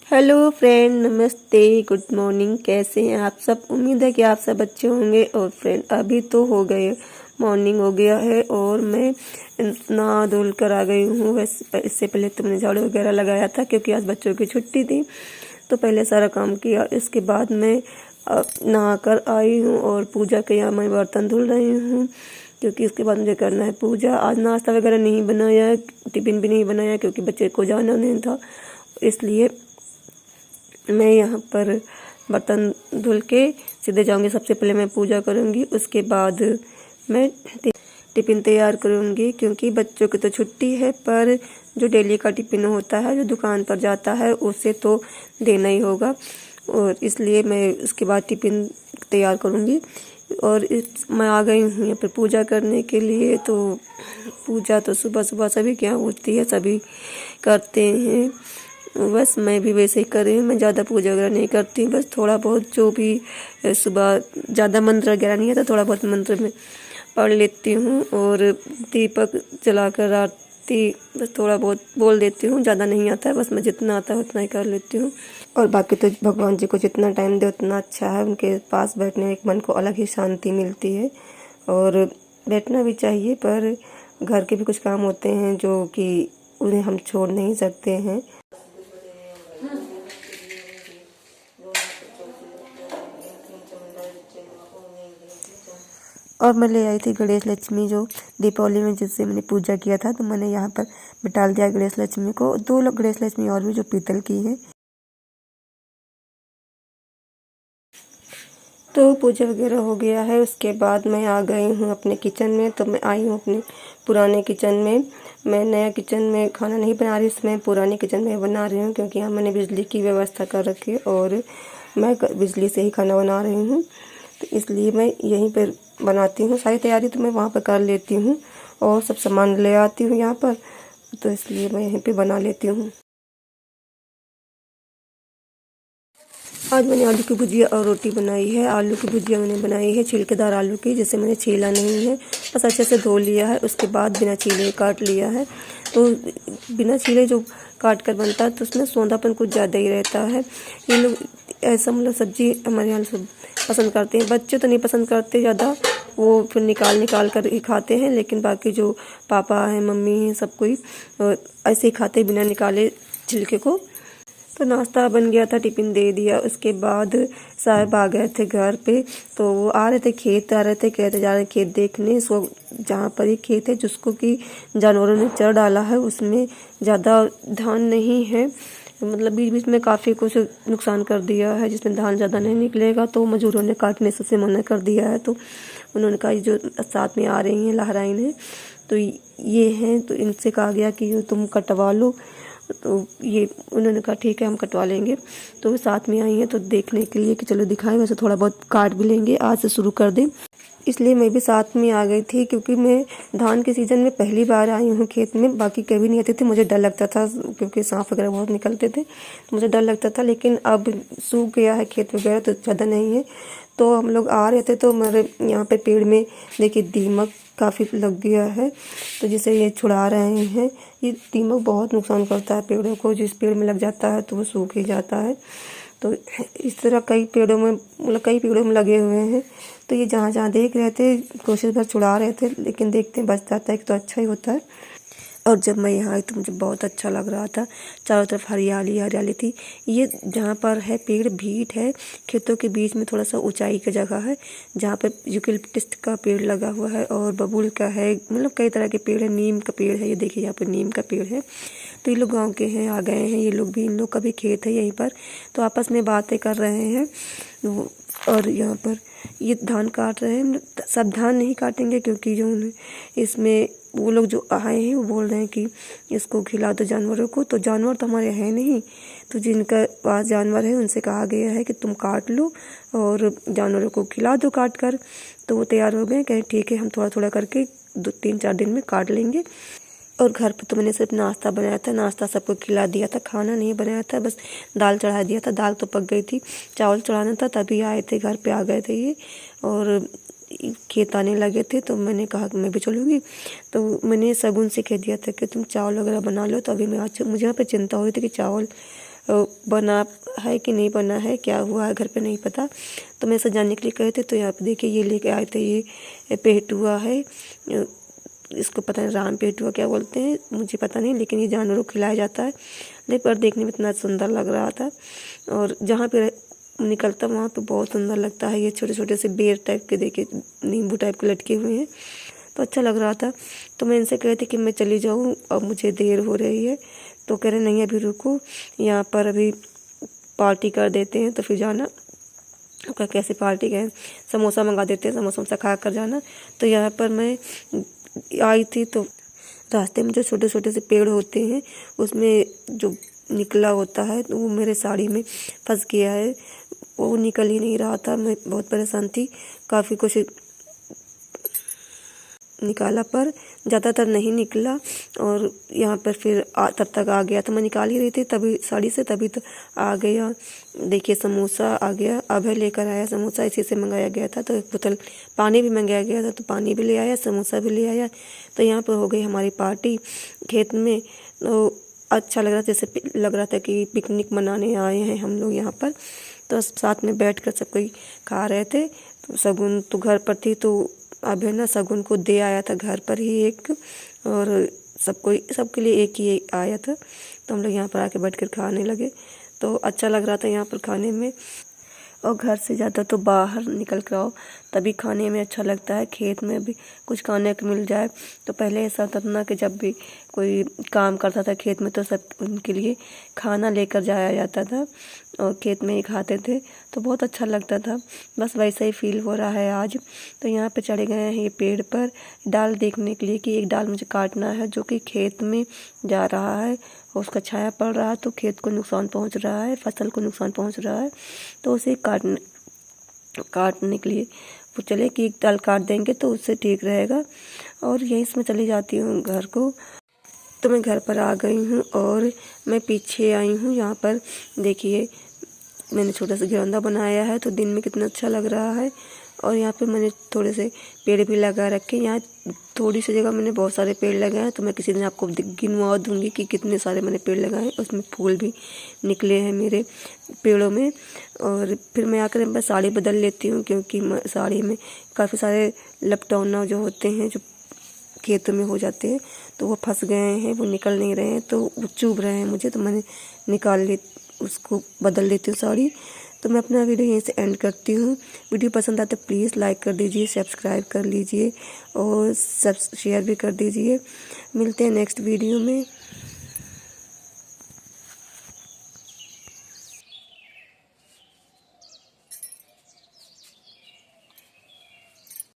Hello friend, नमस्ते, good morning. कैसे हैं आप सब? उम्मीद है कि आप सब अच्छे होंगे। और फ्रेंड, अभी तो हो गए मॉर्निंग हो गया है और मैं नहा धुल कर आ गई हूँ। वैसे इससे पहले तो मैंने झाड़ू वगैरह लगाया था क्योंकि आज बच्चों की छुट्टी थी, तो पहले सारा काम किया। इसके बाद मैं नहा कर आई हूँ और पूजा के यहाँ मैं बर्तन धुल रही हूँ क्योंकि इसके बाद मुझे करना है पूजा। आज नाश्ता वगैरह नहीं बनाया, टिफ़िन भी नहीं बनाया क्योंकि बच्चे को जाना नहीं था, इसलिए मैं यहाँ पर बर्तन धुल के सीधे जाऊँगी। सबसे पहले मैं पूजा करूँगी, उसके बाद मैं टिफ़िन तैयार करूँगी क्योंकि बच्चों की तो छुट्टी है, पर जो डेली का टिफ़िन होता है, जो दुकान पर जाता है, उसे तो देना ही होगा। और इसलिए मैं उसके बाद टिफ़िन तैयार करूँगी। और मैं आ गई हूँ यहाँ पर पूजा करने के लिए। तो पूजा तो सुबह सुबह सभी के यहाँ होती है, सभी करते हैं। बस मैं भी वैसे ही कर रही हूँ। मैं ज़्यादा पूजा वगैरह नहीं करती हूँ, बस थोड़ा बहुत जो भी सुबह ज़्यादा मंत्र वगैरह नहीं आता, थोड़ा बहुत मंत्र में पढ़ लेती हूँ और दीपक जलाकर आरती बस थोड़ा बहुत बोल देती हूँ। ज़्यादा नहीं आता है, बस मैं जितना आता है उतना ही कर लेती हूँ। और बाकी तो भगवान जी को जितना टाइम दे उतना अच्छा है। उनके पास बैठने में एक मन को अलग ही शांति मिलती है और बैठना भी चाहिए, पर घर के भी कुछ काम होते हैं जो कि उन्हें हम छोड़ नहीं सकते हैं। और मैं ले आई थी गणेश लक्ष्मी, जो दीपावली में जिससे मैंने पूजा किया था, तो मैंने यहाँ पर बिठा दिया गणेश लक्ष्मी को। दो लोग गणेश लक्ष्मी और भी जो पीतल की है। तो पूजा वगैरह हो गया है। उसके बाद मैं आ गई हूँ अपने किचन में। तो मैं आई हूँ अपने पुराने किचन में। मैं नया किचन में खाना नहीं बना रही, इसमें पुराने किचन में बना रही हूँ क्योंकि यहाँ मैंने बिजली की व्यवस्था कर रखी है और मैं बिजली से ही खाना बना रही हूँ, तो इसलिए मैं यहीं पर बनाती हूँ। सारी तैयारी तो मैं वहाँ पर कर लेती हूँ और सब सामान ले आती हूँ यहाँ पर, तो इसलिए मैं यहीं पे बना लेती हूँ। आज मैंने आलू की भुजिया और रोटी बनाई है। आलू की भुजिया मैंने बनाई है छिलकेदार आलू की, जिसे मैंने छीला नहीं है, बस अच्छे से धो लिया है। उसके बाद बिना छीले काट लिया है। तो बिना छीले जो काट कर बनता है तो उसमें सौंधापन कुछ ज़्यादा ही रहता है। ये लोग ऐसा मतलब सब्जी हमारे यहाँ सब पसंद करते हैं। बच्चे तो नहीं पसंद करते ज़्यादा, वो फिर निकाल कर ही खाते हैं, लेकिन बाकी जो पापा हैं, मम्मी हैं, सब कोई ऐसे ही खाते बिना निकाले छिलके को। तो नाश्ता बन गया था, टिफ़िन दे दिया। उसके बाद साहब आ गए थे घर पे, तो वो आ रहे थे, खेत आ रहे थे, कहते जा रहे हैं खेत देखने। सो जहाँ पर ये खेत है जिसको कि जानवरों ने चर डाला है, उसमें ज़्यादा धान नहीं है, मतलब बीच बीच में काफ़ी कुछ नुकसान कर दिया है। जिसमें धान ज़्यादा नहीं निकलेगा तो मजदूरों ने काटने से मना कर दिया है। तो उन्होंने कहा जो साथ में आ रही हैं लहराइन है, तो ये हैं, तो इनसे कहा गया कि तुम कटवा लो। तो ये उन्होंने कहा ठीक है, हम कटवा लेंगे। तो वो साथ में आई हैं तो देखने के लिए कि चलो दिखाएं, वैसे थोड़ा बहुत काट भी लेंगे, आज से शुरू कर दें। इसलिए मैं भी साथ में आ गई थी क्योंकि मैं धान के सीज़न में पहली बार आई हूँ खेत में। बाकी कभी नहीं आती थी, मुझे डर लगता था क्योंकि सांप वगैरह बहुत निकलते थे, तो मुझे डर लगता था। लेकिन अब सूख गया है खेत वगैरह, तो ज़्यादा नहीं है। तो हम लोग आ रहे थे तो मेरे यहाँ पे पेड़ में देखिए दीमक काफ़ी लग गया है, तो जिसे ये छुड़ा रहे हैं। ये दीमक बहुत नुकसान करता है पेड़ों को, जिस पेड़ में लग जाता है तो वो सूख ही जाता है। तो इस तरह कई पेड़ों में मतलब कई पेड़ों में लगे हुए हैं। तो ये जहाँ जहाँ देख रहे थे कोशिश भर छुड़ा रहे थे, लेकिन देखते हैं बच जाता है तो अच्छा ही होता है। और जब मैं यहाँ आई तो मुझे बहुत अच्छा लग रहा था, चारों तरफ हरियाली हरियाली थी। ये जहाँ पर है पेड़ भीट है, खेतों के बीच में थोड़ा सा ऊंचाई की जगह है जहाँ पे यूकेलिप्टस का पेड़ लगा हुआ है और बबूल का है, मतलब कई तरह के पेड़ है। नीम का पेड़ है, ये देखिए यहाँ पर नीम का पेड़ है। तो ये लोग गाँव के हैं, आ गए हैं ये लोग भी, इन लोग का भी खेत है यहीं पर, तो आपस में बातें कर रहे हैं। और यहाँ पर ये धान काट रहे हैं। सब धान नहीं काटेंगे क्योंकि जो इसमें वो लोग जो आए हैं वो बोल रहे हैं कि इसको खिला दो जानवरों को। तो जानवर तो हमारे हैं नहीं, तो जिनका पास जानवर है उनसे कहा गया है कि तुम काट लो और जानवरों को खिला दो काट कर। तो वो तैयार हो गए, कहें ठीक है, हम थोड़ा थोड़ा करके 2-3-4 दिन में काट लेंगे। और घर पे तो मैंने सिर्फ नाश्ता बनाया था, नाश्ता सबको खिला दिया था, खाना नहीं बनाया था, बस दाल चढ़ा दिया था। दाल तो पक गई थी, चावल चढ़ाना था, तभी आए थे, घर पे आ गए थे ये और खेत आने लगे थे। तो मैंने कहा कि मैं भी चलूँगी, तो मैंने शगुन से कह दिया था कि तुम चावल वगैरह बना लो। तो अभी मैं आज मुझे यहाँ पे चिंता हो रही थी कि चावल बना है कि नहीं बना है, क्या हुआ है घर पे नहीं पता। तो मैं सजाने के लिए कहे थे, तो यहाँ पे देखिए ये लेके आए थे, ये पेटुआ है, इसको पता नहीं राम पेटुआ क्या बोलते हैं, मुझे पता नहीं, लेकिन ये जानवरों को खिलाया जाता है। लेकिन पर देखने में इतना सुंदर लग रहा था, और जहाँ पे निकलता वहाँ पे बहुत सुंदर लगता है। ये छोटे छोटे से बेर टाइप के देखे, नींबू टाइप के लटके हुए हैं, तो अच्छा लग रहा था। तो मैं इनसे कहे थे कि मैं चली जाऊँ, अब मुझे देर हो रही है। तो कह रहे नहीं अभी रुको, यहाँ पर अभी पार्टी कर देते हैं तो फिर जाना। क्या कैसे पार्टी गए, समोसा मंगा देते हैं, समोसा खा कर जाना। तो यहाँ पर मैं आई थी, तो रास्ते में जो छोटे छोटे से पेड़ होते हैं उसमें जो निकला होता है, तो वो मेरे साड़ी में फंस गया है, वो निकल ही नहीं रहा था। मैं बहुत परेशान थी, काफ़ी कुछ निकाला पर ज़्यादातर नहीं निकला, और यहाँ पर फिर तब तक आ गया। तो मैं निकाल ही रही थी तभी साड़ी से, तभी तो आ गया। देखिए समोसा आ गया, अब लेकर आया समोसा, इसी से मंगाया गया था। तो एक बोतल पानी भी मंगाया गया था, तो पानी भी ले आया, समोसा भी ले आया। तो यहाँ पर हो गई हमारी पार्टी खेत में। तो अच्छा लग रहा था, जैसे लग रहा था कि पिकनिक मनाने आए हैं हम लोग यहाँ पर। तो साथ में बैठ कर सब कोई खा रहे थे। तो शगुन तो घर पर थी, तो अब है ना शगुन को दे आया था घर पर ही एक, और सबके लिए एक ही आया था। तो हम लोग यहाँ पर आके बैठ कर खाने लगे, तो अच्छा लग रहा था यहाँ पर खाने में। और घर से ज़्यादा तो बाहर निकल कर आओ तभी खाने में अच्छा लगता है। खेत में भी कुछ खाने को मिल जाए। तो पहले ऐसा था ना कि जब भी कोई काम करता था खेत में, तो सब उनके लिए खाना लेकर जाया जाता था और खेत में ही खाते थे, तो बहुत अच्छा लगता था। बस वैसा ही फील हो रहा है आज। तो यहाँ पे चढ़े गए हैं ये पेड़ पर डाल देखने के लिए कि एक डाल मुझे काटना है जो कि खेत में जा रहा है, और उसका छाया पड़ रहा है तो खेत को नुकसान पहुँच रहा है, फसल को नुकसान पहुँच रहा है। तो उसे काटने के लिए वो चले कि एक डाल काट देंगे तो उससे ठीक रहेगा। और यहीं से मैं चली जाती हूँ घर को। तो मैं घर पर आ गई हूँ और मैं पीछे आई हूँ। यहाँ पर देखिए मैंने छोटा सा गिरौंदा बनाया है, तो दिन में कितना अच्छा लग रहा है। और यहाँ पे मैंने थोड़े से पेड़ भी लगा रखे। यहाँ थोड़ी सी जगह मैंने बहुत सारे पेड़ लगाए हैं, तो मैं किसी दिन आपको गिनवा दूँगी कि कितने सारे मैंने पेड़ लगाए हैं। उसमें फूल भी निकले हैं मेरे पेड़ों में। और फिर मैं आकर बस साड़ी बदल लेती हूँ, क्योंकि साड़ी में काफ़ी सारे लपटौना जो होते हैं जो खेतों में हो जाते हैं, तो वो फंस गए हैं, वो निकल नहीं रहे हैं, तो वो चुभ रहे हैं मुझे। तो मैंने उसको बदल देती हूँ साड़ी। तो मैं अपना वीडियो यहीं से एंड करती हूँ। वीडियो पसंद आते प्लीज़ लाइक कर दीजिए, सब्सक्राइब कर लीजिए और शेयर भी कर दीजिए। मिलते हैं नेक्स्ट वीडियो में।